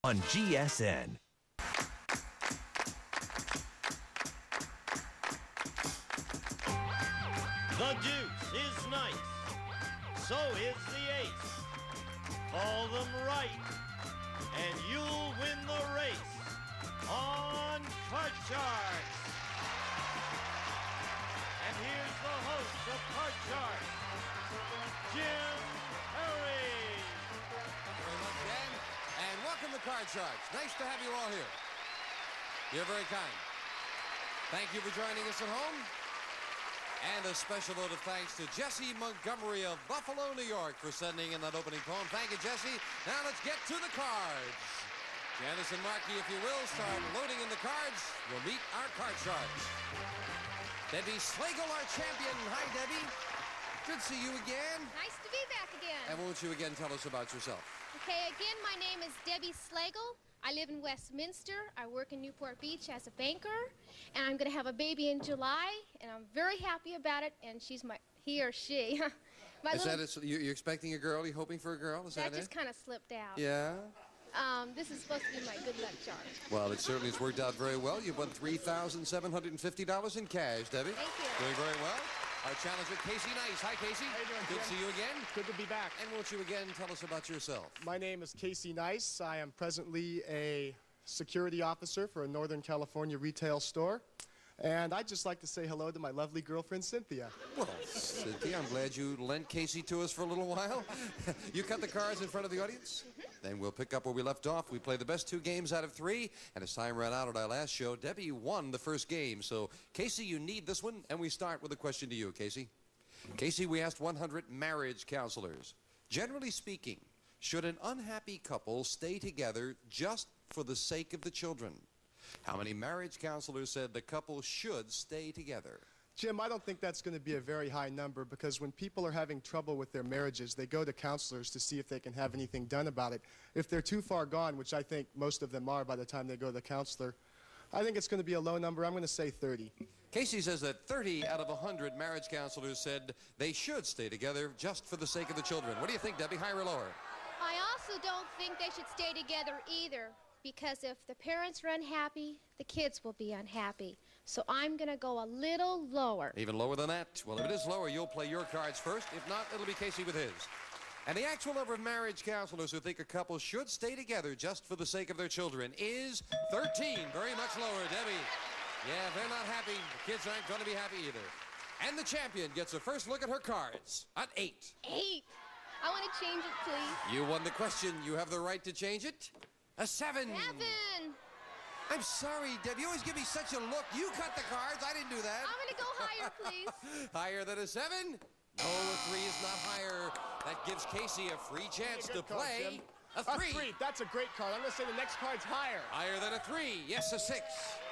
on GSN. The deuce is nice. So is the ace. Call them right, and you'll win the race on Card Sharks. And here's the host of Card Sharks, Jim Perry. Very much, Dan. And welcome to Card Sharks. Nice to have you all here. You're very kind. Thank you for joining us at home. And a special vote of thanks to Jesse Montgomery of Buffalo, New York, for sending in that opening poem. Thank you, Jesse. Now let's get to the cards. Janice and Marky, if you will, start loading in the cards. We'll meet our Card Sharks. Debbie Slagle, our champion. Hi, Debbie. Good to see you again. Nice to be back again. And won't you again tell us about yourself? Okay, again, my name is Debbie Slagle. I live in Westminster. I work in Newport Beach as a banker, and I'm going to have a baby in July, and I'm very happy about it, and she's he or she. You're expecting a girl? You're hoping for a girl? Is that it? That just kind of slipped out. Yeah? This is supposed to be my good luck charm. Well, it certainly has worked out very well. You've won $3,750 in cash, Debbie. Thank you. Doing very well. Our challenger, Casey Nice. Hi, Casey. How you doing, Good to Jim? see you again. Good to be back. And won't you again tell us about yourself? My name is Casey Nice. I am presently a security officer for a Northern California retail store. And I'd just like to say hello to my lovely girlfriend, Cynthia. Well, Cynthia, I'm glad you lent Casey to us for a little while. You cut the cards in front of the audience? Then we'll pick up where we left off. We play the best 2 games out of 3. And as time ran out at our last show, Debbie won the first game. So, Casey, you need this one. And we start with a question to you, Casey. Casey, we asked 100 marriage counselors. Generally speaking, should an unhappy couple stay together just for the sake of the children? How many marriage counselors said the couple should stay together? Jim, I don't think that's going to be a very high number because when people are having trouble with their marriages, they go to counselors to see if they can have anything done about it. If they're too far gone, which I think most of them are by the time they go to the counselor, I think it's going to be a low number. I'm going to say 30. Casey says that 30 out of 100 marriage counselors said they should stay together just for the sake of the children. What do you think, Debbie? Higher or lower? I also don't think they should stay together either, because if the parents are unhappy, the kids will be unhappy. So I'm going to go a little lower. Even lower than that? Well, if it is lower, you'll play your cards first. If not, it'll be Casey with his. And the actual number of marriage counselors who think a couple should stay together just for the sake of their children is 13. Very much lower, Debbie. Yeah, if they're not happy, the kids aren't going to be happy either. And the champion gets a first look at her cards at 8. 8. I want to change it, please. You won the question. You have the right to change it. A 7. 7. I'm sorry, Deb. You always give me such a look. You cut the cards. I didn't do that. I'm going to go higher, please. Higher than a 7? No, a 3 is not higher. That gives Casey a free chance to play. A 3. A 3. That's a great card. I'm going to say the next card's higher. Higher than a 3. Yes, a 6.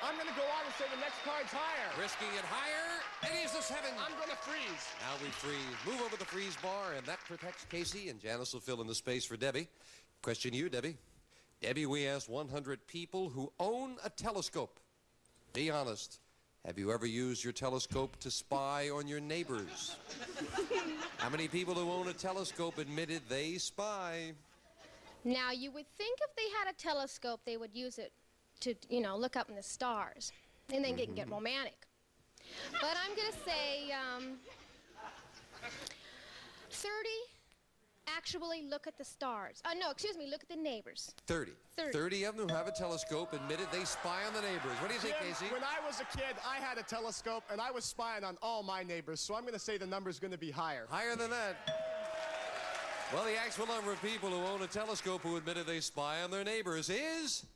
I'm going to go on and say the next card's higher. Risking it higher. It is a 7. I'm going to freeze. Now we freeze. Move over the freeze bar, and that protects Casey, and Janice will fill in the space for Debbie. Question to you, Debbie. Debbie, we asked 100 people who own a telescope. Be honest. Have you ever used your telescope to spy on your neighbors? How many people who own a telescope admitted they spy? Now, you would think if they had a telescope, they would use it to, look up in the stars. And then get romantic. But I'm going to say 30 actually look at the stars. No, excuse me, look at the neighbors. 30. 30 of them who have a telescope admitted they spy on the neighbors. What do you think, Jim, Casey? when I was a kid, I had a telescope, and I was spying on all my neighbors, so I'm going to say the number's going to be higher. Higher than that. Well, the actual number of people who own a telescope who admitted they spy on their neighbors is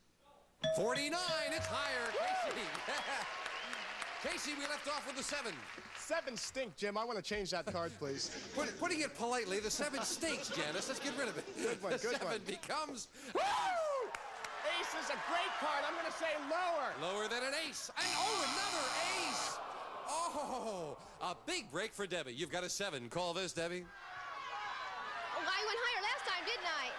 49. It's higher, Casey. Casey, we left off with the 7. 7 stink, Jim. I want to change that card, please. Putting it politely, the 7 stinks, Janice. Let's get rid of it. Good one, the good 7 one. becomes... Woo! Ace is a great card. I'm going to say lower. Lower than an ace. And another ace. Oh, a big break for Debbie. You've got a 7. Call this, Debbie. Oh, I went higher last time, didn't I?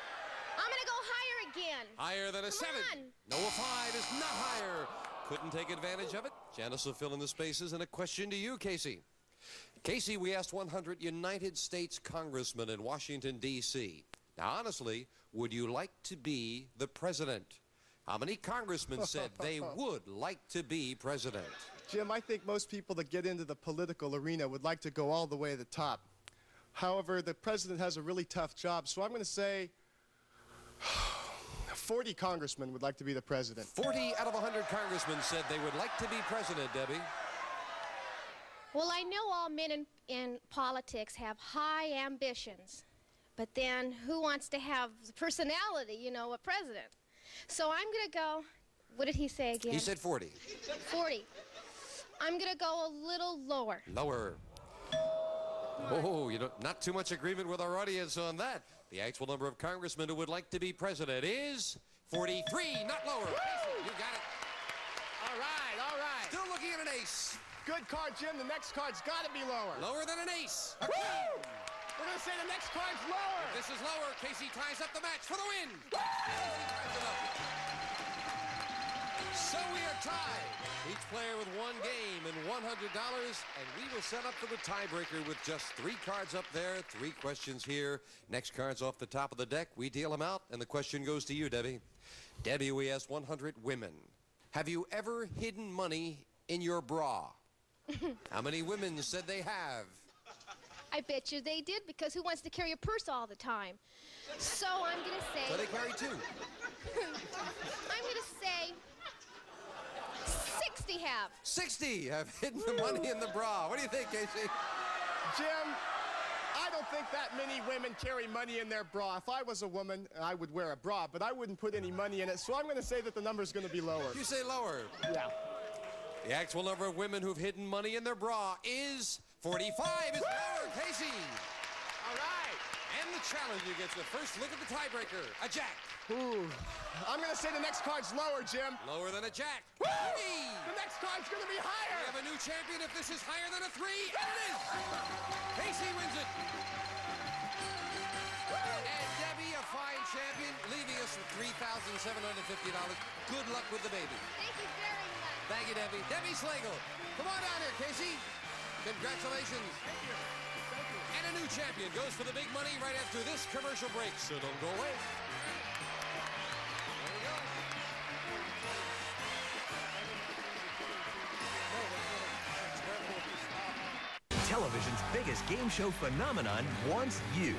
I'm going to go higher again. Higher than a 7. on. No, a 5 is not higher. Couldn't take advantage of it. Janice will fill in the spaces. And a question to you, Casey. Casey, we asked 100 United States congressmen in Washington, D.C. Now, honestly, would you like to be the president? How many congressmen said they would like to be president? Jim, I think most people that get into the political arena would like to go all the way to the top. However, the president has a really tough job, so I'm going to say 40 congressmen would like to be the president. 40 out of 100 congressmen said they would like to be president, Debbie. Well, I know all men in politics have high ambitions, but then who wants to have the personality, you know, a president? So I'm going to go, what did he say again? He said 40. 40. I'm going to go a little lower. Lower. Oh, you know, not too much agreement with our audience on that. The actual number of congressmen who would like to be president is 43, not lower. Casey, you got it. All right, all right. Still looking at an ace. Good card, Jim. The next card's got to be lower. Lower than an ace. Woo! We're going to say the next card's lower. If this is lower, Casey ties up the match for the win. Casey ties it up. So we are tied. Each player with one game and $100, and we will set up for the tiebreaker with just 3 cards up there, 3 questions here. Next card's off the top of the deck. We deal them out, and the question goes to you, Debbie. Debbie, we asked 100 women. Have you ever hidden money in your bra? How many women said they have? I bet you they did, because who wants to carry a purse all the time? So I'm going to say... So they carry 2. I'm going to say 60 have. 60 have hidden the money in the bra. What do you think, Casey? Jim, I don't think that many women carry money in their bra. If I was a woman, I would wear a bra, but I wouldn't put any money in it, so I'm going to say that the number's going to be lower. You say lower. Yeah. The actual number of women who've hidden money in their bra is 45. It's lower, Casey. All right. And the challenger gets the first look at the tiebreaker, a jack. Ooh. I'm going to say the next card's lower, Jim. Lower than a jack. Woo! 3. The next card's going to be We higher. have a new champion if this is higher than a 3, and it is. Casey wins it. And Debbie, a fine champion, leaving us with $3,750. Good luck with the baby. Thank you very much. Thank you, Debbie. Debbie Slagle. Come on down here, Casey. Congratulations. Thank you. Thank you. And a new champion goes for the big money right after this commercial break. So don't go away. There we go. Television's biggest game show phenomenon wants you.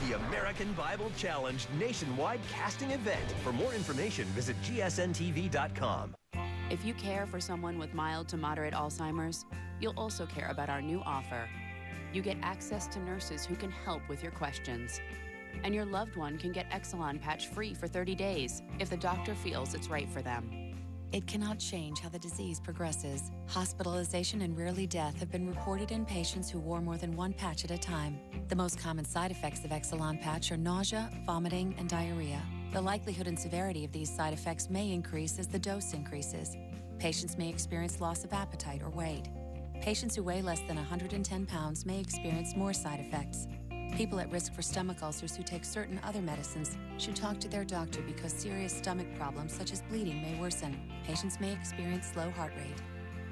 The American Bible Challenge nationwide casting event. For more information, visit gsntv.com. If you care for someone with mild to moderate Alzheimer's, you'll also care about our new offer. You get access to nurses who can help with your questions. And your loved one can get Exelon patch free for 30 days if the doctor feels it's right for them. It cannot change how the disease progresses. Hospitalization and rarely death have been reported in patients who wore more than one patch at a time. The most common side effects of Exelon patch are nausea, vomiting, and diarrhea. The likelihood and severity of these side effects may increase as the dose increases. Patients may experience loss of appetite or weight. Patients who weigh less than 110 pounds may experience more side effects. People at risk for stomach ulcers who take certain other medicines should talk to their doctor because serious stomach problems such as bleeding may worsen. Patients may experience slow heart rate.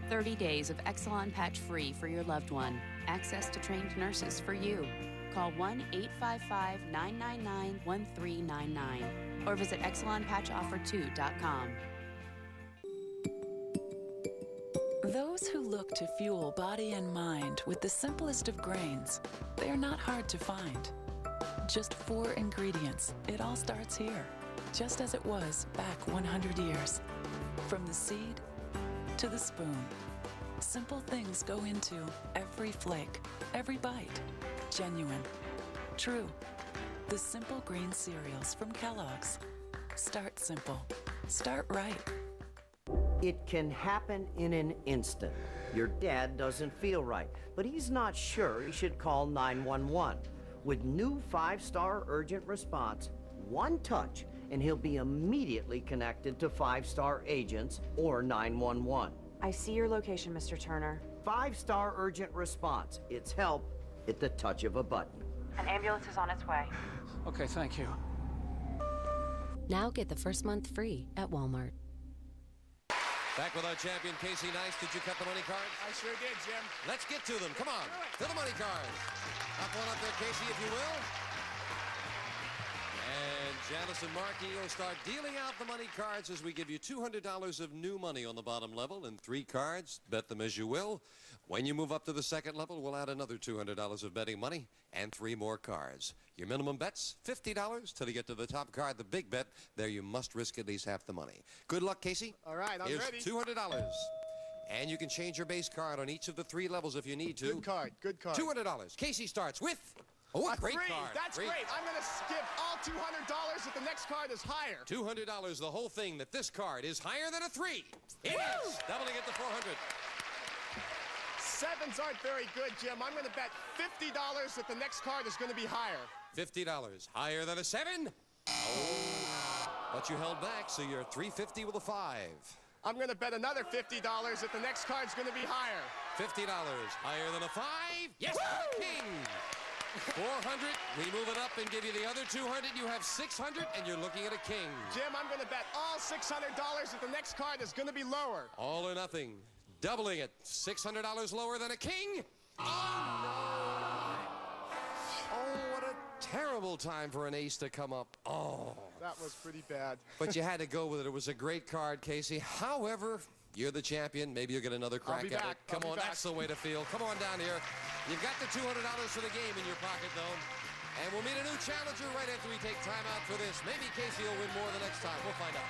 30 days of Exelon patch free for your loved one. Access to trained nurses for you. Call 1-855-999-1399 or visit ExelonPatchOffer2.com. Those who look to fuel body and mind with the simplest of grains, they are not hard to find. Just 4 ingredients. It all starts here, just as it was back 100 years. From the seed to the spoon, simple things go into every flake, every bite. Genuine, true. The Simple Green cereals from Kellogg's. Start simple. Start right. It can happen in an instant. Your dad doesn't feel right, but he's not sure he should call 911. With new 5-star urgent response, one touch, and he'll be immediately connected to 5-star agents or 911. I see your location, Mr. Turner. 5-star urgent response. It's help at the touch of a button. An ambulance is on its way. Okay, thank you. Now get the first month free at Walmart. Back with our champion, Casey Nice. Did you cut the money cards? I sure did, Jim. Let's get to them. Come on. To the money cards. Knock one up there, Casey, if you will. Janice and Marky will start dealing out the money cards as we give you $200 of new money on the bottom level and 3 cards. Bet them as you will. When you move up to the second level, we'll add another $200 of betting money and 3 more cards. Your minimum bet's $50 till you get to the top card, the big bet. There you must risk at least half the money. Good luck, Casey. All right, I'm Here's ready. $200. And you can change your base card on each of the 3 levels if you need to. Good card, good card. $200. Casey starts with... Oh, a great 3. card. That's great. I'm going to skip all $200 if the next card is higher. $200, the whole thing, that this card is higher than a 3. It is, doubling it to $400. 7s aren't very good, Jim. I'm going to bet $50 that the next card is going to be higher. $50, higher than a 7. Oh, but you held back, so you're $350 with a 5. I'm going to bet another $50 that the next card's going to be higher. $50, higher than a 5. Yes, king. 400, we move it up and give you the other 200. You have 600, and you're looking at a king. Jim, I'm going to bet all $600 that the next card is going to be lower. All or nothing. Doubling it. $600 lower than a king. Oh, no. Oh, what a terrible time for an ace to come up. Oh. That was pretty bad. But you had to go with it. It was a great card, Casey. However, you're the champion. Maybe you'll get another crack at it. Come on, that's the way to feel. Come on down here. You've got the $200 for the game in your pocket, though. And we'll meet a new challenger right after we take time out for this. Maybe Casey will win more the next time. We'll find out.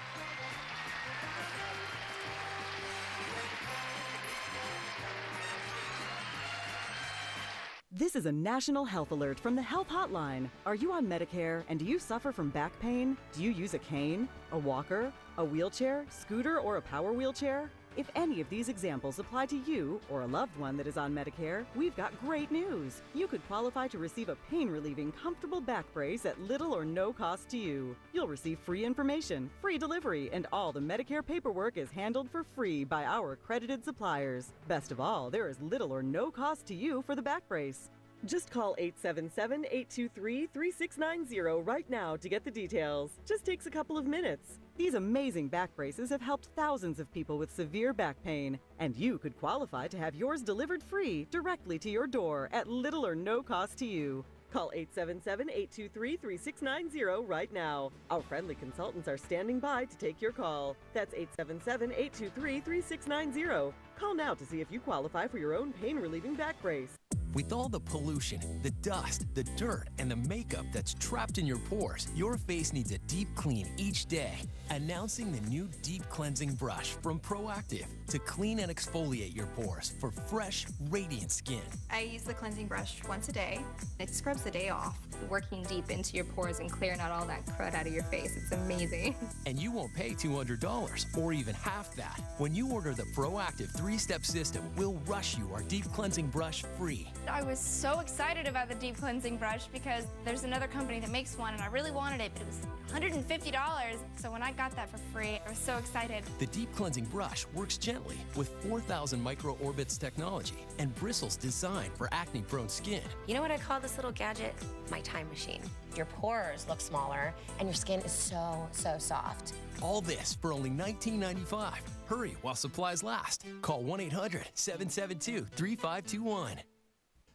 This is a national health alert from the Health Hotline. Are you on Medicare and do you suffer from back pain? Do you use a cane, a walker, a wheelchair, scooter, or a power wheelchair? If any of these examples apply to you or a loved one that is on Medicare, we've got great news. You could qualify to receive a pain-relieving, comfortable back brace at little or no cost to you. You'll receive free information, free delivery, and all the Medicare paperwork is handled for free by our accredited suppliers. Best of all, there is little or no cost to you for the back brace. Just call 877-823-3690 right now to get the details. Just takes a couple of minutes. These amazing back braces have helped thousands of people with severe back pain, and you could qualify to have yours delivered free directly to your door at little or no cost to you. Call 877-823-3690 right now. Our friendly consultants are standing by to take your call. That's 877-823-3690. Call now to see if you qualify for your own pain-relieving back brace. With all the pollution, the dust, the dirt, and the makeup that's trapped in your pores, your face needs a deep clean each day. Announcing the new Deep Cleansing Brush from Proactive to clean and exfoliate your pores for fresh, radiant skin. I use the cleansing brush once a day. It scrubs the day off, working deep into your pores and clearing out all that crud out of your face. It's amazing. And you won't pay $200 or even half that. When you order the Proactive 3-step system, we'll rush you our Deep Cleansing Brush free. I was so excited about the deep cleansing brush because there's another company that makes one and I really wanted it, but it was $150. So when I got that for free, I was so excited. The Deep Cleansing Brush works gently with 4,000 micro-orbits technology and bristles designed for acne-prone skin. You know what I call this little gadget? My time machine. Your pores look smaller and your skin is so soft. All this for only $19.95. Hurry while supplies last. Call 1-800-772-3521.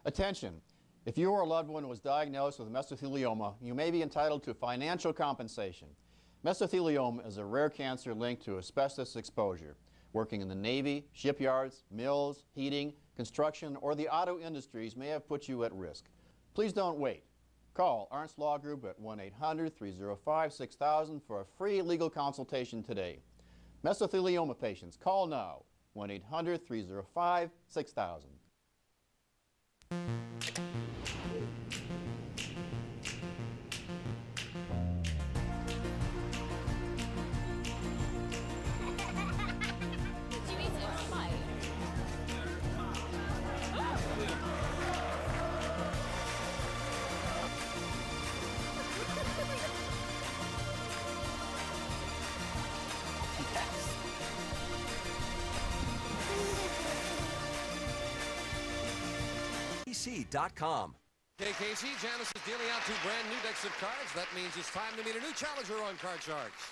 Attention, if you or a loved one was diagnosed with mesothelioma, you may be entitled to financial compensation. Mesothelioma is a rare cancer linked to asbestos exposure. Working in the Navy, shipyards, mills, heating, construction, or the auto industries may have put you at risk. Please don't wait. Call Arntz Law Group at 1-800-305-6000 for a free legal consultation today. Mesothelioma patients, call now, 1-800-305-6000. CNBC.com. Okay, Casey, Janice is dealing out 2 brand new decks of cards. That means it's time to meet a new challenger on Card Sharks.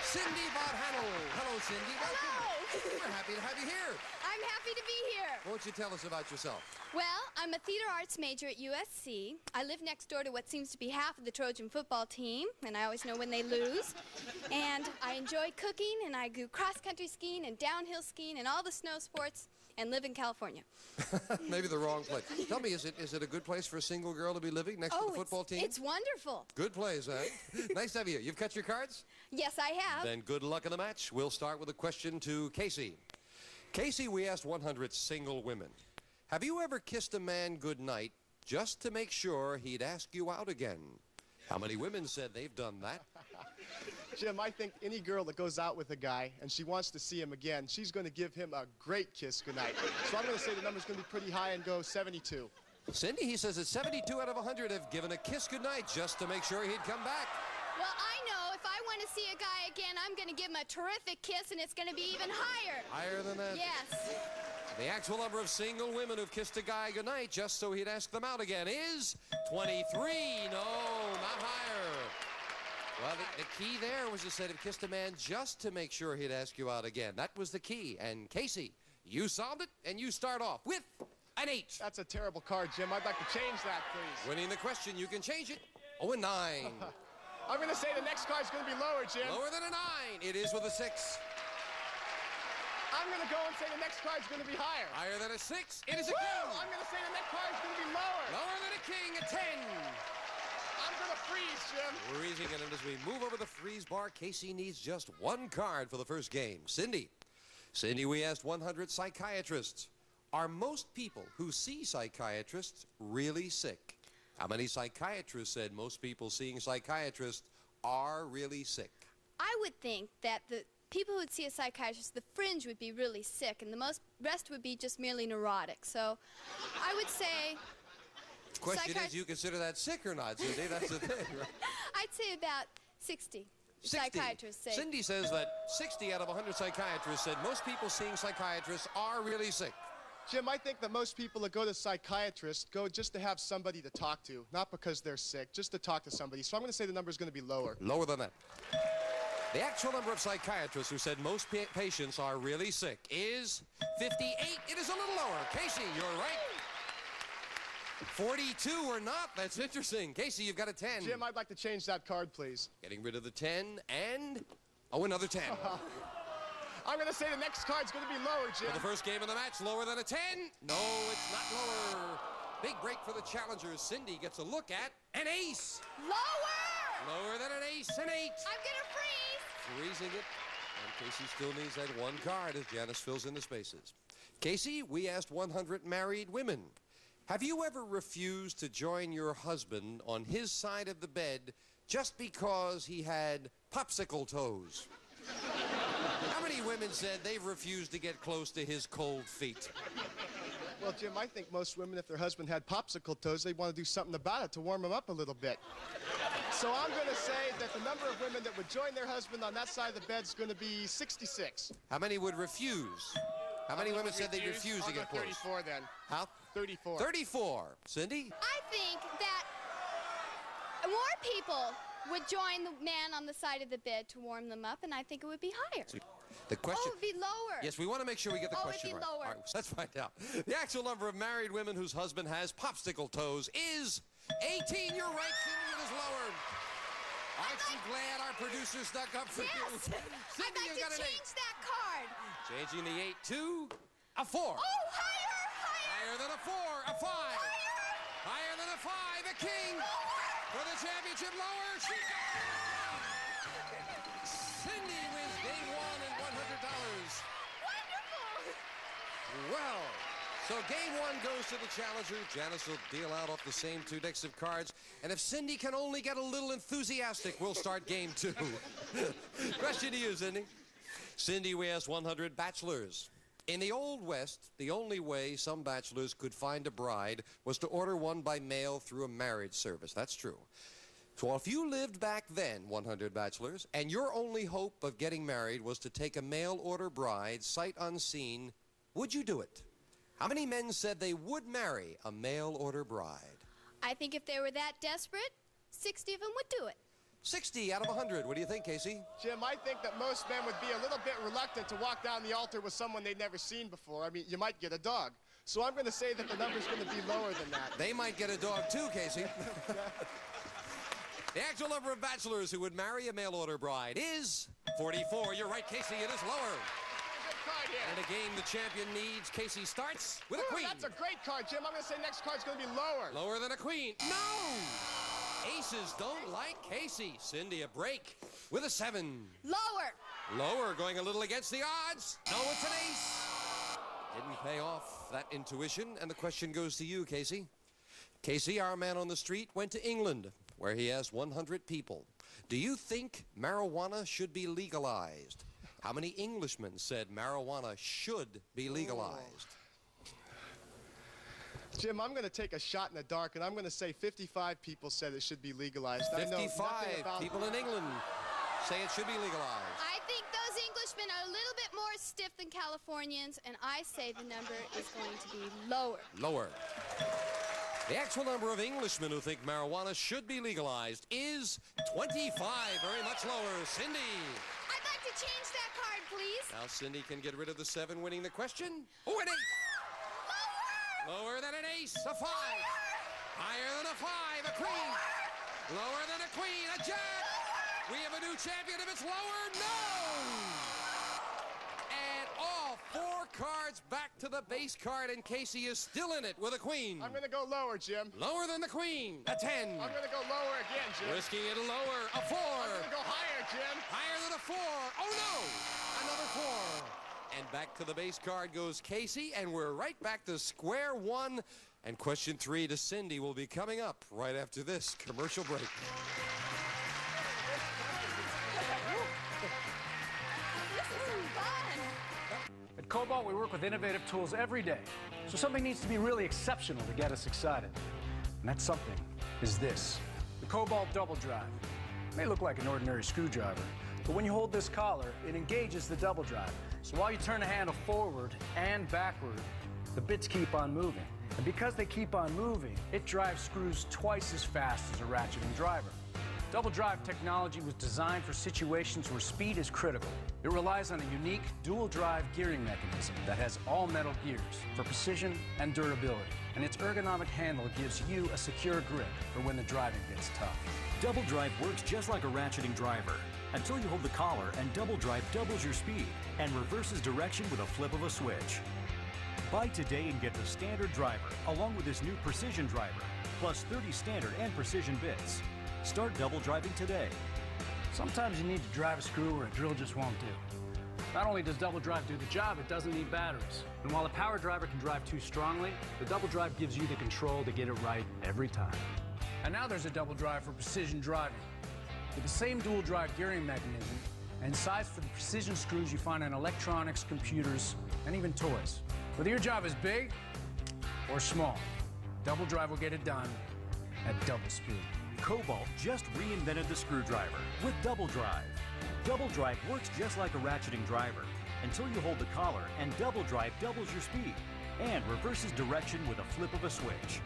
Cindy Vodhanel. Hello, Cindy. Welcome. Hello. We're happy to have you here. I'm happy to be here. Won't you tell us about yourself? Well, I'm a theater arts major at USC. I live next door to what seems to be half of the Trojan football team, and I always know when they lose. And I enjoy cooking, and I do cross-country skiing and downhill skiing and all the snow sports, and live in California. Maybe the wrong place. Tell me, is it a good place for a single girl to be living next to the football team? It's wonderful. Good place, huh? Nice to have you. You've cut your cards? Yes, I have. Then good luck in the match. We'll start with a question to Casey. Casey, we asked 100 single women. Have you ever kissed a man goodnight just to make sure he'd ask you out again? How many women said they've done that? Jim, I think any girl that goes out with a guy and she wants to see him again, she's going to give him a great kiss goodnight. So I'm going to say the number's going to be pretty high and go 72. Cindy, he says that 72 out of 100 have given a kiss goodnight just to make sure he'd come back. Well, I know if I want to see a guy again, I'm going to give him a terrific kiss, and it's going to be even higher. Higher than that? Yes. The actual number of single women who've kissed a guy goodnight just so he'd ask them out again is 23. No, not higher. Well, the key there was to say have kissed a man just to make sure he'd ask you out again. That was the key. And Casey, you solved it, and you start off with an 8. That's a terrible card, Jim. I'd like to change that, please. Winning the question, you can change it. Oh, a 9. I'm going to say the next card's going to be lower, Jim. Lower than a 9. It is with a 6. I'm going to go and say the next card's going to be higher. Higher than a 6. It is a Woo! king. I'm going to say the next card's going to be lower. Lower than a king, a 10. I'm going to freeze, Jim. Freezing, and as we move over the freeze bar, Casey needs just 1 card for the first game. Cindy. Cindy, we asked 100 psychiatrists. Are most people who see psychiatrists really sick? How many psychiatrists said most people seeing psychiatrists are really sick? I would think that the people who would see a psychiatrist, the fringe would be really sick, and the rest would be just merely neurotic. So I would say... Question is, you consider that sick or not, Cindy? That's the thing, right? I'd say about 60. 60. Psychiatrists say. Cindy says that 60 out of 100 psychiatrists said most people seeing psychiatrists are really sick. Jim, I think that most people that go to psychiatrists go just to have somebody to talk to, not because they're sick, just to talk to somebody. So I'm going to say the number's going to be lower. Lower than that. The actual number of psychiatrists who said most patients are really sick is 58. It is a little lower. Casey, you're right. 42 or not. That's interesting. Casey, you've got a 10. Jim, I'd like to change that card, please. Getting rid of the 10 and... Oh, another 10. I'm going to say the next card's going to be lower, Jim. For the first game of the match, lower than a 10? No, it's not lower. Big break for the challengers. Cindy gets a look at an ace. Lower! Lower than an ace, an 8. I'm going to freeze. Freezing it. And Casey still needs that 1 card as Janice fills in the spaces. Casey, we asked 100 married women. Have you ever refused to join your husband on his side of the bed just because he had popsicle toes? How many women said they've refused to get close to his cold feet? Well, Jim, I think most women, if their husband had popsicle toes, they'd want to do something about it to warm him up a little bit. So I'm going to say that the number of women that would join their husband on that side of the bed is going to be 66. How many would refuse? How many women said they'd refuse to get close? 34 then. How? 34. 34. Cindy? I think that more people would join the man on the side of the bed to warm them up, and I think it would be higher. The question... Oh, it would be lower. Yes, we want to make sure we get the question it'd right. be lower. All right, let's find out. The actual number of married women whose husband has popsicle toes is 18. You're right, Cindy, it is lower. Aren't you glad our producer stuck up for you? Yes. Cindy, I'd like to change that card. Changing the 8 to a 4. Oh, higher, higher. Higher than a 4, a 5. Higher. Higher than a 5, a king. Lower. For the championship, lower. She Cindy wins game 1 and $100. Wonderful. Well, so game 1 goes to the challenger. Janice will deal out off the same 2 decks of cards. And if Cindy can only get a little enthusiastic, we'll start game 2. Question to you, Cindy. Cindy, we asked 100 bachelors. In the Old West, the only way some bachelors could find a bride was to order one by mail through a marriage service. That's true. So if you lived back then, 100 bachelors, and your only hope of getting married was to take a mail-order bride, sight unseen, would you do it? How many men said they would marry a mail-order bride? I think if they were that desperate, 60 of them would do it. 60 out of 100. What do you think, Casey? Jim, I think that most men would be a little bit reluctant to walk down the altar with someone they'd never seen before. I mean, you might get a dog. So I'm going to say that the number's going to be lower than that. They might get a dog too, Casey. The actual number of bachelors who would marry a mail-order bride is 44. You're right, Casey, it is lower. And again, the champion needs. Casey starts with a queen. That's a great card, Jim. I'm going to say next card's going to be lower. Lower than a queen. No! Aces don't like Casey. Cindy, a break with a 7. Lower. Lower, going a little against the odds. No, it's an ace. Didn't pay off that intuition, and the question goes to you, Casey. Casey, our man on the street, went to England, where he asked 100 people, do you think marijuana should be legalized? How many Englishmen said marijuana should be legalized? Jim, I'm going to take a shot in the dark, and I'm going to say 55 people said it should be legalized. 55 people in England say it should be legalized. I think those Englishmen are a little bit more stiff than Californians, and I say the number is going to be lower. Lower. The actual number of Englishmen who think marijuana should be legalized is 25, very much lower. Cindy. I'd like to change that card, please. Now Cindy can get rid of the 7 winning the question. Oh, an 8. Lower than an ace, a 5. Higher than a 5, a queen. Lower than a queen, a jack. We have a new champion. If it's lower, no. And all 4 cards back to the base card, and Casey is still in it with a queen. I'm going to go lower, Jim. Lower than the queen, a 10. I'm going to go lower again, Jim. Risking it lower, a 4. I'm going to go higher, Jim. Higher than a 4. Oh, no. Another 4. And back to the base card goes Casey, and we're right back to square one. And question 3 to Cindy will be coming up right after this commercial break. At Cobalt, we work with innovative tools every day, so something needs to be really exceptional to get us excited. And that something is this, the Cobalt Double Drive. It may look like an ordinary screwdriver, but when you hold this collar, it engages the double drive. So while you turn the handle forward and backward, the bits keep on moving. And because they keep on moving, it drives screws twice as fast as a ratcheting driver. Double drive technology was designed for situations where speed is critical. It relies on a unique dual drive gearing mechanism that has all metal gears for precision and durability. And its ergonomic handle gives you a secure grip for when the driving gets tough. Double drive works just like a ratcheting driver until you hold the collar, and double drive doubles your speed and reverses direction with a flip of a switch. Buy today and get the standard driver along with this new precision driver, plus 30 standard and precision bits. Start double driving today. Sometimes you need to drive a screw where a drill just won't do. Not only does double drive do the job, it doesn't need batteries. And while a power driver can drive too strongly, the double drive gives you the control to get it right every time. And now there's a double drive for precision driving. With the same dual drive gearing mechanism and size for the precision screws you find in electronics, computers, and even toys. Whether your job is big or small, double drive will get it done at double speed. Cobalt just reinvented the screwdriver with double drive. Double drive works just like a ratcheting driver until you hold the collar, and double drive doubles your speed and reverses direction with a flip of a switch.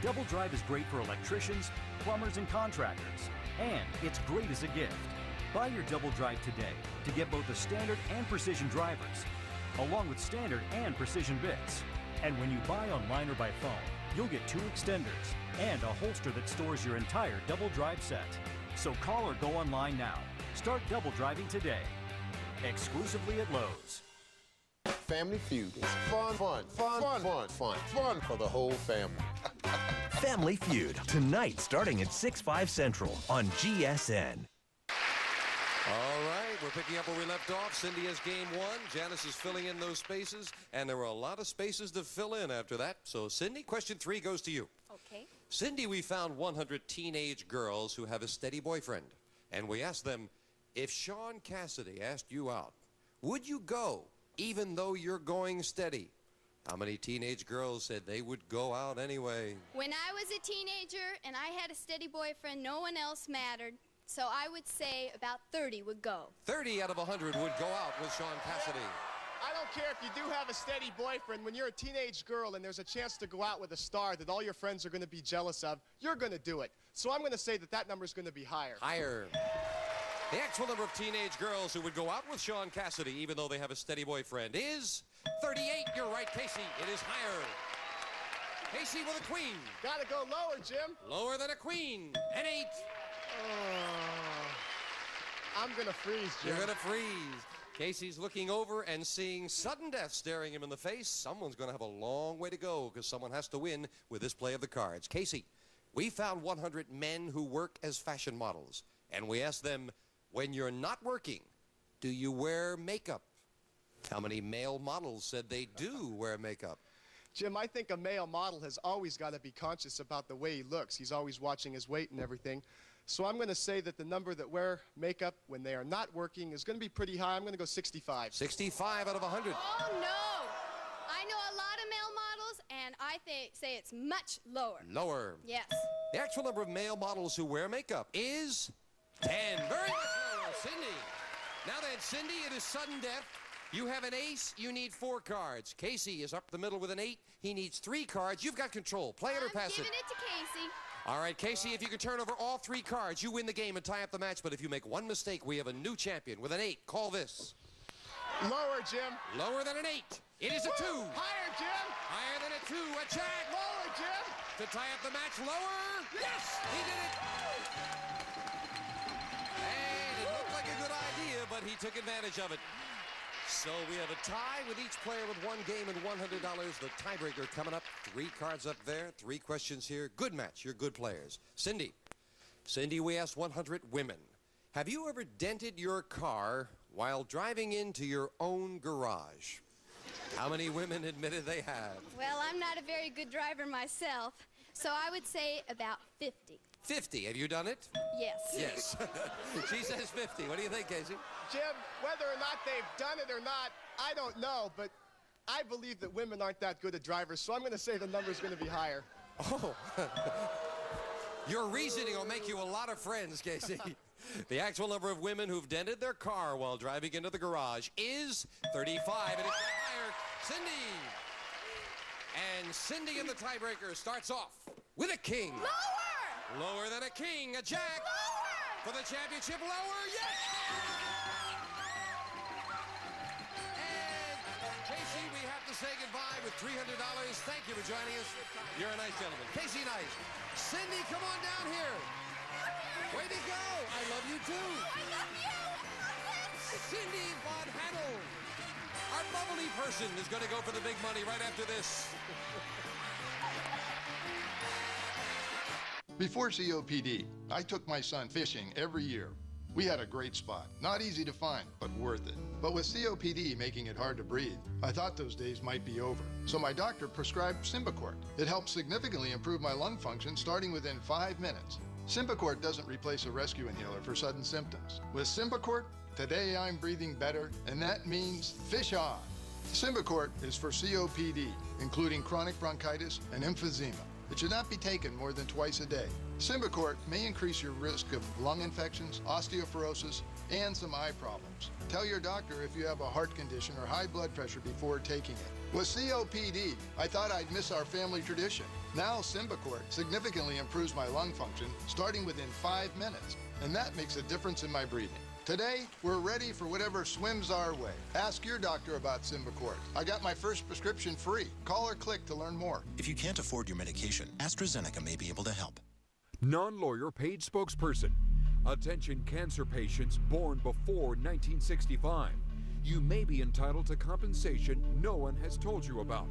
Double drive is great for electricians, plumbers, and contractors, and it's great as a gift. Buy your double drive today to get both the standard and precision drivers, along with standard and precision bits. And when you buy online or by phone, you'll get 2 extenders and a holster that stores your entire double drive set. So call or go online now. Start double driving today. Exclusively at Lowe's. Family Feud is fun for the whole family. Family Feud, tonight starting at 6/5 Central on GSN. All right, we're picking up where we left off. Cindy has game 1. Janice is filling in those spaces, and there were a lot of spaces to fill in after that. So, Cindy, question 3 goes to you. Okay. Cindy, we found 100 teenage girls who have a steady boyfriend, and we asked them, if Sean Cassidy asked you out, would you go even though you're going steady? How many teenage girls said they would go out anyway? When I was a teenager and I had a steady boyfriend, no one else mattered. So I would say about 30 would go. 30 out of 100 would go out with Sean Cassidy. I don't don't care if you do have a steady boyfriend. When you're a teenage girl and there's a chance to go out with a star that all your friends are going to be jealous of, you're going to do it. So I'm going to say that that number is going to be higher. Higher. The actual number of teenage girls who would go out with Sean Cassidy, even though they have a steady boyfriend, is 38. You're right, Casey. It is higher. Casey with a queen. Gotta go lower, Jim. Lower than a queen. An 8. I'm gonna freeze, Jim. You're gonna freeze. Casey's looking over and seeing sudden death staring him in the face. Someone's gonna have a long way to go because someone has to win with this play of the cards. Casey, we found 100 men who work as fashion models, and we asked them, when you're not working, do you wear makeup? How many male models said they do wear makeup? Jim, I think a male model has always got to be conscious about the way he looks. He's always watching his weight and everything. So I'm going to say that the number that wear makeup when they are not working is going to be pretty high. I'm going to go 65. 65 out of 100. Oh, no. I know a lot of male models, and I say it's much lower. Lower. Yes. The actual number of male models who wear makeup is 10. Very much lower, Cindy. Now then, Cindy, it is sudden death. You have an ace, you need 4 cards. Casey is up the middle with an 8. He needs 3 cards. You've got control. Play it or pass it. I'm giving it to Casey. All right, Casey, if you can turn over all 3 cards, you win the game and tie up the match. But if you make one mistake, we have a new champion with an 8. Call this. Lower, Jim. Lower than an 8. It is a 2. Higher, Jim. Higher than a 2. A jack. Lower, Jim. To tie up the match. Lower. Yes, he did it. And it looked like a good idea, but he took advantage of it. So we have a tie with each player with 1 game and $100. The tiebreaker coming up. 3 cards up there, 3 questions here. Good match. You're good players. Cindy. Cindy, we asked 100 women. Have you ever dented your car while driving into your own garage? How many women admitted they have? Well, I'm not a very good driver myself, so I would say about 50. 50. Have you done it? Yes. Yes. She says 50. What do you think, Casey? Jim, whether or not they've done it or not, I don't know, but I believe that women aren't that good at drivers, so I'm going to say the number's going to be higher. Oh. Your reasoning will make you a lot of friends, Casey. The actual number of women who've dented their car while driving into the garage is 35. And it's higher. Cindy. And Cindy in the tiebreaker starts off with a king. Lower! Lower than a king. A jack. Lower! For the championship. Lower. Yes! And Casey, we have to say goodbye with $300. Thank you for joining us. You're a nice gentleman. Casey Nice. Cindy, come on down here. Way to go. I love you too. I love you. Cindy Von Hannel. Our bubbly person is going to go for the big money right after this. Before COPD, I took my son fishing every year. We had a great spot. Not easy to find, but worth it. But with COPD making it hard to breathe, I thought those days might be over. So my doctor prescribed Symbicort. It helped significantly improve my lung function starting within 5 minutes. Symbicort doesn't replace a rescue inhaler for sudden symptoms. With Symbicort, today I'm breathing better, and that means fish on. Symbicort is for COPD, including chronic bronchitis and emphysema. It should not be taken more than twice a day. Symbicort may increase your risk of lung infections, osteoporosis, and some eye problems. Tell your doctor if you have a heart condition or high blood pressure before taking it. With COPD, I thought I'd miss our family tradition. Now Symbicort significantly improves my lung function, starting within 5 minutes, and that makes a difference in my breathing. Today, we're ready for whatever swims our way. Ask your doctor about Symbicort. I got my first prescription free. Call or click to learn more. If you can't afford your medication, AstraZeneca may be able to help. Non-lawyer paid spokesperson. Attention cancer patients born before 1965. You may be entitled to compensation no one has told you about.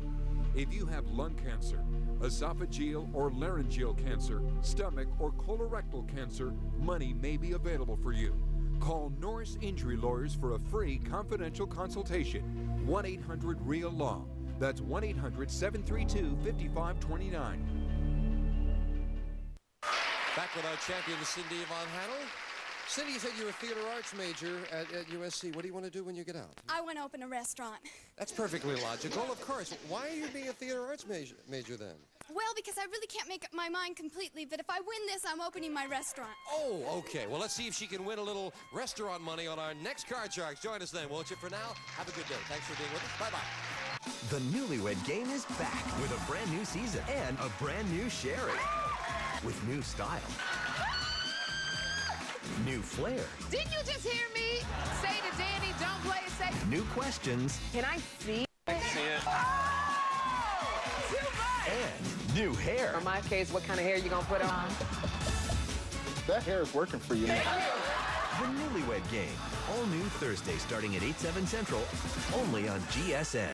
If you have lung cancer, esophageal or laryngeal cancer, stomach or colorectal cancer, money may be available for you. Call Norris Injury Lawyers for a free confidential consultation. 1-800-REAL-LAW. That's 1-800-732-5529. Back with our champion, Cindy Von Hannel. Cindy, you said you're a theater arts major at USC. What do you want to do when you get out? I want to open a restaurant. That's perfectly logical, of course. Why are you being a theater arts major then? Well, because I really can't make up my mind completely, but if I win this, I'm opening my restaurant. Oh, okay. Well, let's see if she can win a little restaurant money on our next Card Sharks. Join us then, won't you? For now, have a good day. Thanks for being with us. Bye-bye. The Newlywed Game is back with a brand new season and a brand new Sherry. With new style, new flair, Didn't you just hear me say to Danny, don't play it safe? new questions, Can I see? See it. Oh, too much. and new hair. In my case, what kind of hair you gonna put on? That hair is working for you. The Newlywed Game. All new Thursday starting at 8/7 Central, only on GSN.